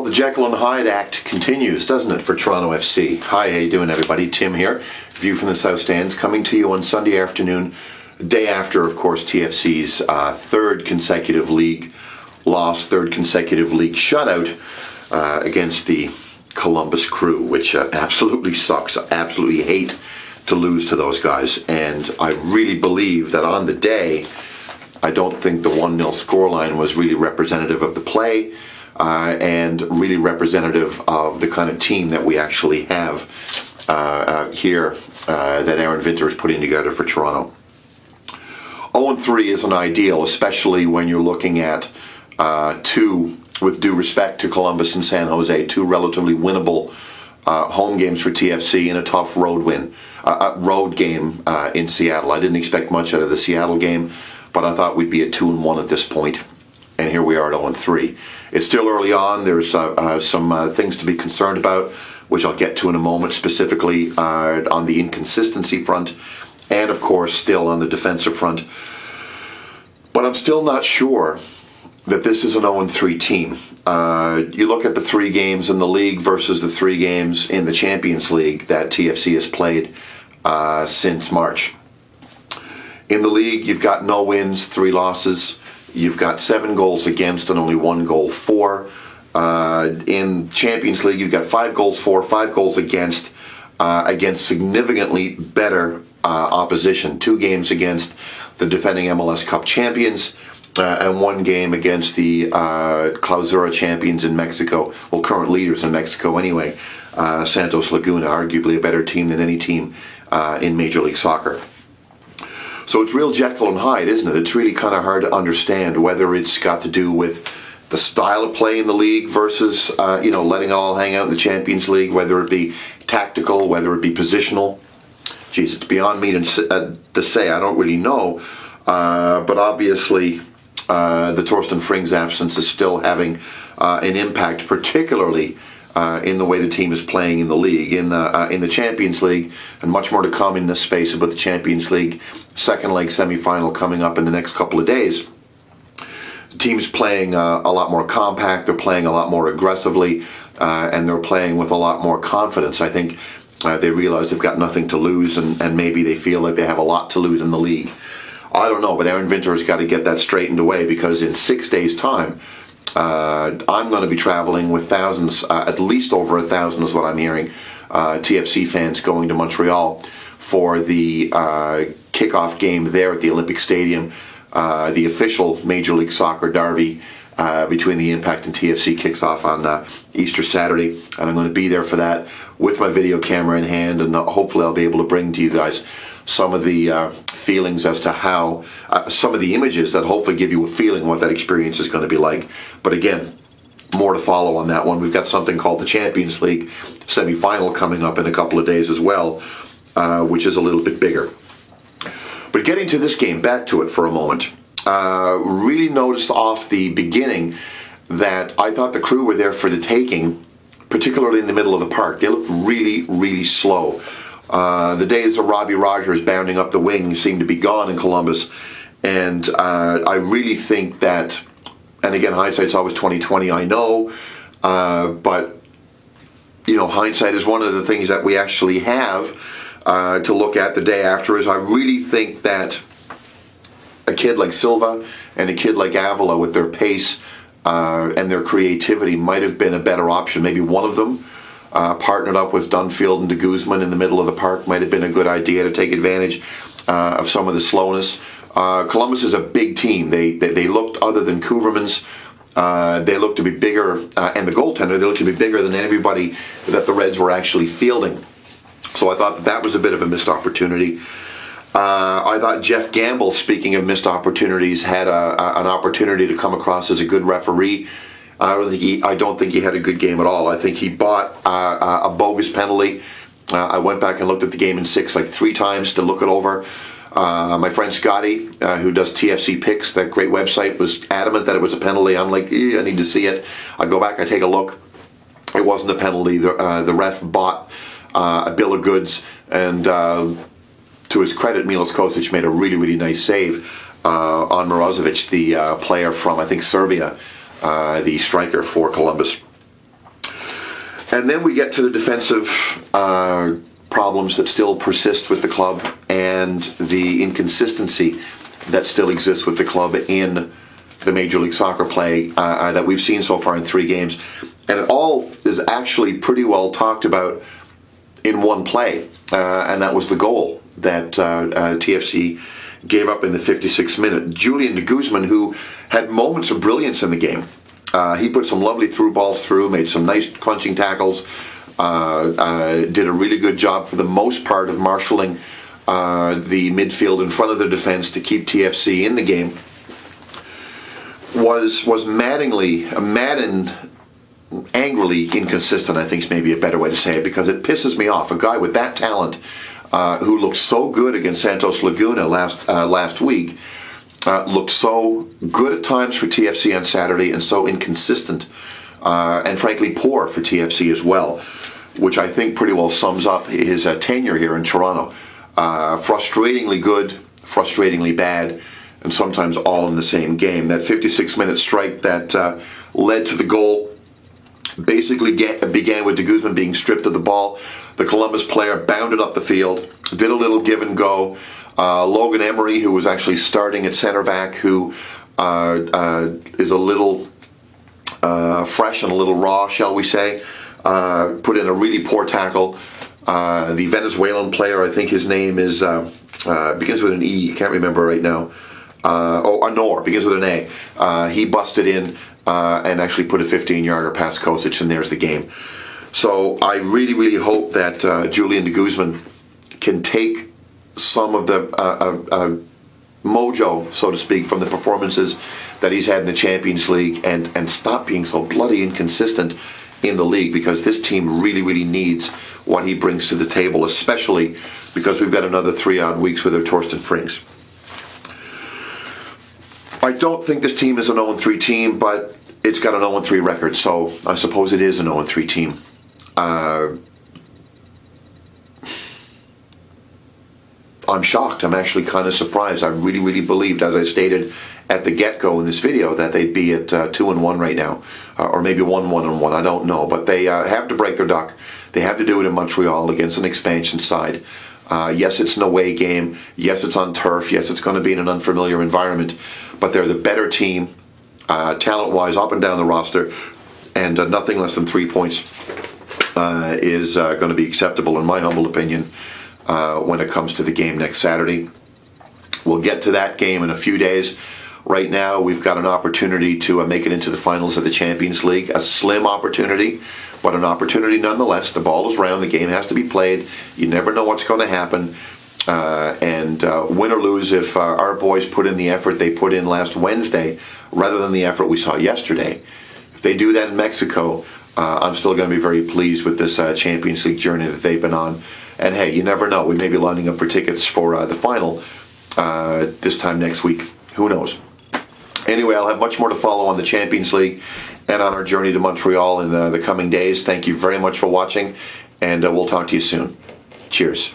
Well, the Jekyll and Hyde act continues, doesn't it, for Toronto FC? Hi, how you doing, everybody? Tim here, View from the South Stands, coming to you on Sunday afternoon, day after, of course, TFC's third consecutive league loss, third consecutive league shutout against the Columbus Crew, which absolutely sucks. I absolutely hate to lose to those guys, and I really believe that on the day, I don't think the 1-0 scoreline was really representative of the play and really representative of the kind of team that we actually have here that Aaron Vinter is putting together for Toronto. 0-3 isn't ideal, especially when you're looking at two, with due respect to Columbus and San Jose, two relatively winnable home games for TFC and a tough road game in Seattle. I didn't expect much out of the Seattle game, but I thought we'd be at 2-1 at this point, and here we are at 0-3. It's still early on. There's some things to be concerned about, which I'll get to in a moment, specifically on the inconsistency front, and of course still on the defensive front. But I'm still not sure that this is an 0-3 team. You look at the 3 games in the league versus the 3 games in the Champions League that TFC has played since March. In the league, you've got no wins, 3 losses. You've got 7 goals against and only 1 goal for. In Champions League, you've got 5 goals for, 5 goals against significantly better opposition. 2 games against the defending MLS Cup champions and 1 game against the Clausura champions in Mexico, well, current leaders in Mexico anyway, Santos Laguna, arguably a better team than any team in Major League Soccer. So it's real Jekyll and Hyde, isn't it? It's really kind of hard to understand whether it's got to do with the style of play in the league versus, letting it all hang out in the Champions League, whether it be tactical, whether it be positional. Geez, it's beyond me to say. I don't really know. But obviously, the Torsten Frings absence is still having an impact, particularly in the way the team is playing in the league, in the Champions League, and much more to come in this space about the Champions League second leg semi-final coming up in the next couple of days. The team's playing a lot more compact, they're playing a lot more aggressively, and they're playing with a lot more confidence. I think they realize they've got nothing to lose, and maybe they feel like they have a lot to lose in the league. I don't know, but Aaron Vinter has got to get that straightened away, because in 6 days' time, I'm going to be traveling with thousands, at least over 1,000 is what I'm hearing, TFC fans going to Montreal for the kickoff game there at the Olympic Stadium. The official Major League Soccer derby between the Impact and TFC kicks off on Easter Saturday, and I'm going to be there for that with my video camera in hand, and hopefully I'll be able to bring to you guys some of the feelings as to how, some of the images that hopefully give you a feeling what that experience is going to be like. But again, more to follow on that one. We've got something called the Champions League semi-final coming up in a couple of days as well, which is a little bit bigger. But getting to this game, back to it for a moment, really noticed off the beginning that I thought the Crew were there for the taking, particularly in the middle of the park. They looked really, really slow. The days of Robbie Rogers bounding up the wing seem to be gone in Columbus, and I really think that, and again, hindsight's always 20/20, I know, but hindsight is one of the things that we actually have to look at the day after. Is I really think that a kid like Silva and a kid like Avila, with their pace and their creativity, might have been a better option. Maybe one of them partnered up with Dunfield and de Guzman in the middle of the park might have been a good idea to take advantage of some of the slowness. Columbus is a big team. They looked, other than Kouvermans, they looked to be bigger, and the goaltender, they looked to be bigger than everybody that the Reds were actually fielding. So I thought that was a bit of a missed opportunity. I thought Jeff Gamble, speaking of missed opportunities, had an opportunity to come across as a good referee. I don't think he had a good game at all. I think he bought a bogus penalty. I went back and looked at the game in 6 like 3 times to look it over. My friend Scotty, who does TFC Picks, that great website, was adamant that it was a penalty. I'm like, I need to see it. I go back, I take a look. It wasn't a penalty. The ref bought a bill of goods, and to his credit, Milos Kosic made a really, really nice save on Morozovic, the player from, I think, Serbia, the striker for Columbus. And then we get to the defensive problems that still persist with the club and the inconsistency that still exists with the club in the Major League Soccer play that we've seen so far in 3 games. And it all is actually pretty well talked about in one play, and that was the goal that TFC gave up in the 56th minute. Julian de Guzman, who had moments of brilliance in the game, he put some lovely through balls through, made some nice crunching tackles, did a really good job for the most part of marshalling the midfield in front of the defense to keep TFC in the game. Was angrily inconsistent, I think is maybe a better way to say it, because it pisses me off. A guy with that talent, who looked so good against Santos Laguna last week, looked so good at times for TFC on Saturday and so inconsistent and frankly poor for TFC as well, which I think pretty well sums up his tenure here in Toronto. Frustratingly good, frustratingly bad, and sometimes all in the same game. That 56-minute strike that led to the goal basically began with de Guzman being stripped of the ball. The Columbus player bounded up the field, did a little give and go. Logan Emery, who was actually starting at center back, who is a little fresh and a little raw, shall we say, put in a really poor tackle. The Venezuelan player, I think his name is begins with an E, can't remember right now. Anor, begins with an A. He busted in and actually put a 15-yarder past Kosic, and there's the game. So I really, really hope that Julian de Guzman can take some of the mojo, so to speak, from the performances that he's had in the Champions League and stop being so bloody inconsistent in the league, because this team really, really needs what he brings to the table, especially because we've got another 3 odd weeks with our Torsten Frings. I don't think this team is an 0-3 team, but it's got an 0-3 record, so I suppose it is an 0-3 team. I'm shocked. I'm actually kind of surprised. I really, really believed, as I stated at the get-go in this video, that they'd be at 2-1 right now, or maybe 1-1-1. I don't know, but they have to break their duck. They have to do it in Montreal against an expansion side. Yes, it's an away game. Yes, it's on turf. Yes, it's going to be in an unfamiliar environment. But they're the better team, talent-wise, up and down the roster, and nothing less than 3 points is going to be acceptable, in my humble opinion, when it comes to the game next Saturday. We'll get to that game in a few days. Right now, we've got an opportunity to make it into the finals of the Champions League. A slim opportunity, but an opportunity nonetheless. The ball is round. The game has to be played. You never know what's going to happen. And win or lose, if our boys put in the effort they put in last Wednesday, rather than the effort we saw yesterday, if they do that in Mexico, I'm still going to be very pleased with this Champions League journey that they've been on. And hey, you never know. We may be lining up for tickets for the final this time next week. Who knows? Anyway, I'll have much more to follow on the Champions League and on our journey to Montreal in the coming days. Thank you very much for watching, and we'll talk to you soon. Cheers.